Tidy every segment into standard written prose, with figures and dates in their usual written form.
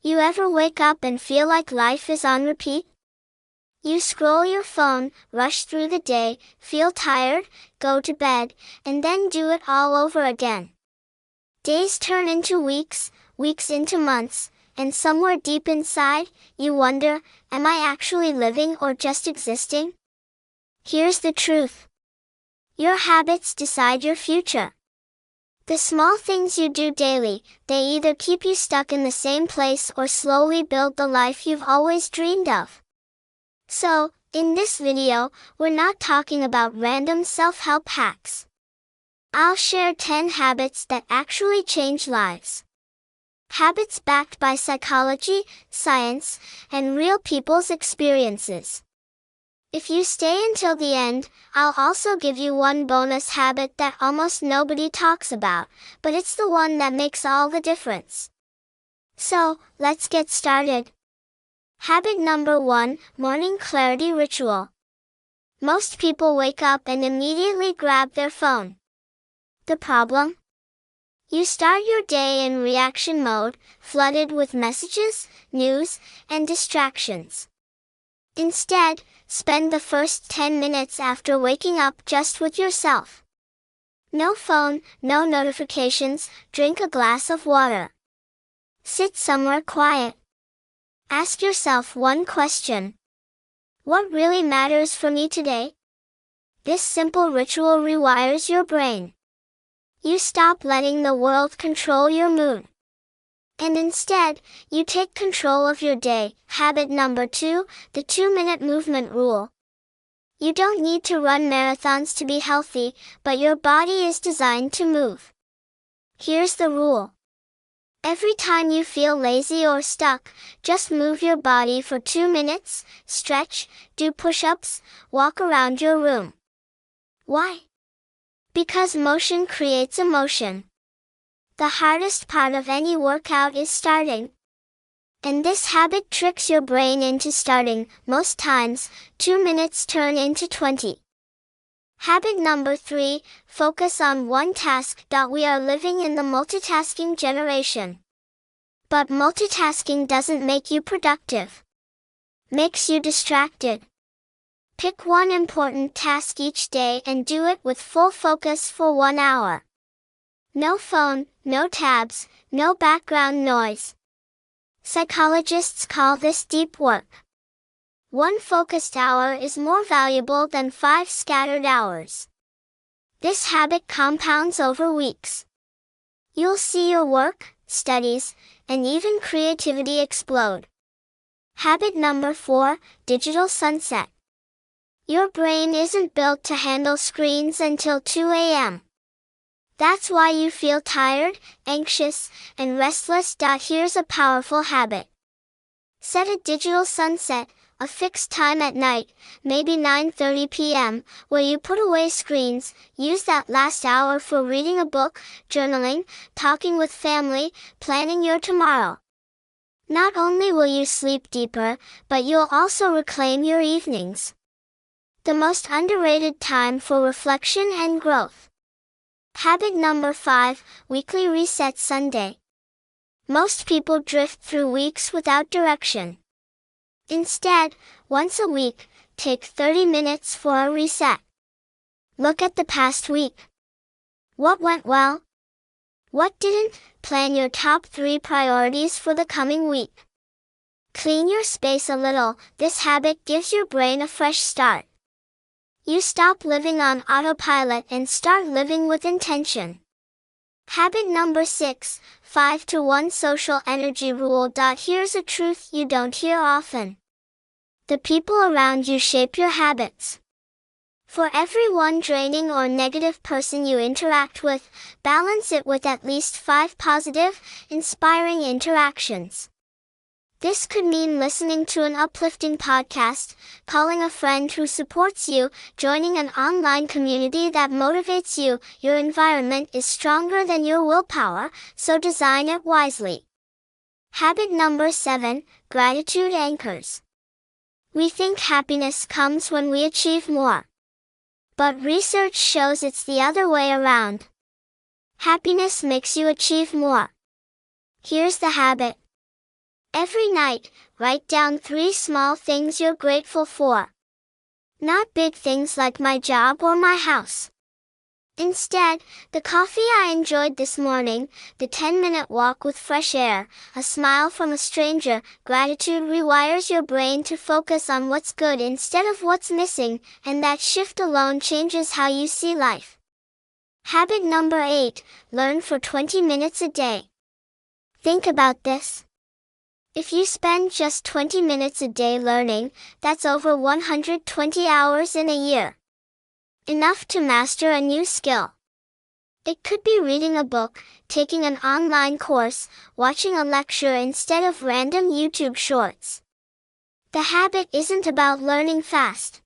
You ever wake up and feel like life is on repeat? You scroll your phone, rush through the day, feel tired, go to bed, and then do it all over again. Days turn into weeks, weeks into months, and somewhere deep inside, you wonder, am I actually living or just existing? Here's the truth. Your habits decide your future. The small things you do daily, they either keep you stuck in the same place or slowly build the life you've always dreamed of. So, in this video, we're not talking about random self-help hacks. I'll share 10 habits that actually change lives. Habits backed by psychology, science, and real people's experiences. If you stay until the end, I'll also give you one bonus habit that almost nobody talks about, but it's the one that makes all the difference. So, let's get started. Habit number 1, morning clarity ritual. Most people wake up and immediately grab their phone. The problem? You start your day in reaction mode, flooded with messages, news, and distractions. Instead, spend the first 10 minutes after waking up just with yourself. No phone, no notifications, drink a glass of water. Sit somewhere quiet. Ask yourself one question. What really matters for me today? This simple ritual rewires your brain. You stop letting the world control your mood. And instead, you take control of your day. Habit number 2, the 2-minute movement rule. You don't need to run marathons to be healthy, but your body is designed to move. Here's the rule. Every time you feel lazy or stuck, just move your body for 2 minutes, stretch, do push-ups, walk around your room. Why? Because motion creates emotion. The hardest part of any workout is starting. And this habit tricks your brain into starting. Most times, 2 minutes turn into 20. Habit number 3, focus on one task. We are living in the multitasking generation. But multitasking doesn't make you productive. Makes you distracted. Pick one important task each day and do it with full focus for 1 hour. No phone, no tabs, no background noise. Psychologists call this deep work. 1 focused hour is more valuable than 5 scattered hours. This habit compounds over weeks. You'll see your work, studies, and even creativity explode. Habit number 4, digital sunset. Your brain isn't built to handle screens until 2 a.m. That's why you feel tired, anxious, and restless. Here's a powerful habit. Set a digital sunset, a fixed time at night, maybe 9:30 p.m., where you put away screens. Use that last hour for reading a book, journaling, talking with family, planning your tomorrow. Not only will you sleep deeper, but you'll also reclaim your evenings. The most underrated time for reflection and growth. Habit number 5, weekly reset Sunday. Most people drift through weeks without direction. Instead, once a week, take 30 minutes for a reset. Look at the past week. What went well? What didn't? Plan your top 3 priorities for the coming week. Clean your space a little. This habit gives your brain a fresh start. You stop living on autopilot and start living with intention. Habit number 6, 5-to-1 social energy rule. Here's a truth you don't hear often. The people around you shape your habits. For every one draining or negative person you interact with, balance it with at least 5 positive, inspiring interactions. This could mean listening to an uplifting podcast, calling a friend who supports you, joining an online community that motivates you. Your environment is stronger than your willpower, so design it wisely. Habit number 7, gratitude anchors. We think happiness comes when we achieve more. But research shows it's the other way around. Happiness makes you achieve more. Here's the habit. Every night, write down 3 small things you're grateful for. Not big things like my job or my house. Instead, the coffee I enjoyed this morning, the 10-minute walk with fresh air, a smile from a stranger. Gratitude rewires your brain to focus on what's good instead of what's missing, and that shift alone changes how you see life. Habit number 8, learn for 20 minutes a day. Think about this. If you spend just 20 minutes a day learning, that's over 120 hours in a year. Enough to master a new skill. It could be reading a book, taking an online course, watching a lecture instead of random YouTube shorts. The habit isn't about learning fast.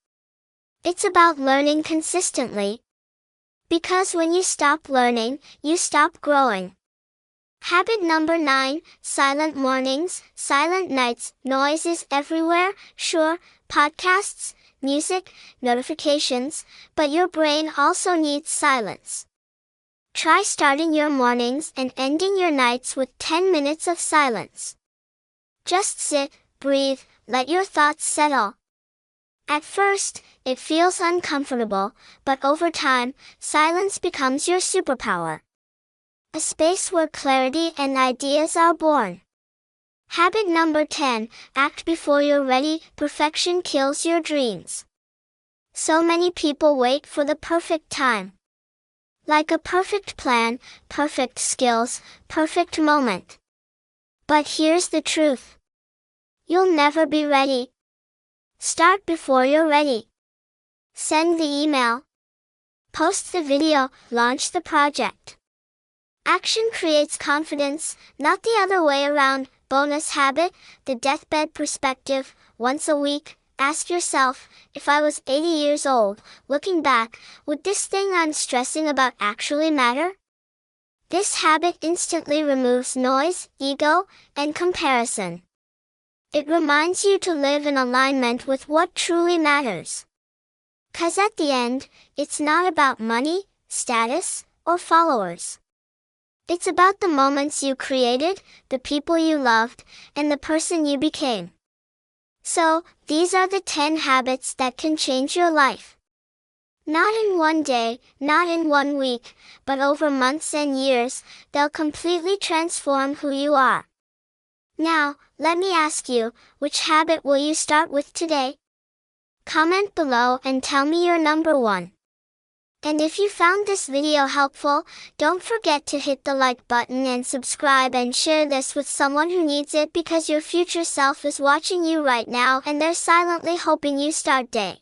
It's about learning consistently. Because when you stop learning, you stop growing. Habit number 9, silent mornings, silent nights. Noise is everywhere, sure, podcasts, music, notifications, but your brain also needs silence. Try starting your mornings and ending your nights with 10 minutes of silence. Just sit, breathe, let your thoughts settle. At first, it feels uncomfortable, but over time, silence becomes your superpower. A space where clarity and ideas are born. Habit number 10, act before you're ready. Perfection kills your dreams. So many people wait for the perfect time. Like a perfect plan, perfect skills, perfect moment. But here's the truth. You'll never be ready. Start before you're ready. Send the email. Post the video, launch the project. Action creates confidence, not the other way around. Bonus habit, the deathbed perspective. Once a week, ask yourself, if I was 80 years old, looking back, would this thing I'm stressing about actually matter? This habit instantly removes noise, ego, and comparison. It reminds you to live in alignment with what truly matters. 'Cause at the end, it's not about money, status, or followers. It's about the moments you created, the people you loved, and the person you became. So, these are the 10 habits that can change your life. Not in one day, not in one week, but over months and years, they'll completely transform who you are. Now, let me ask you, which habit will you start with today? Comment below and tell me your number 1. And if you found this video helpful, don't forget to hit the like button and subscribe and share this with someone who needs it, because your future self is watching you right now and they're silently hoping you start day.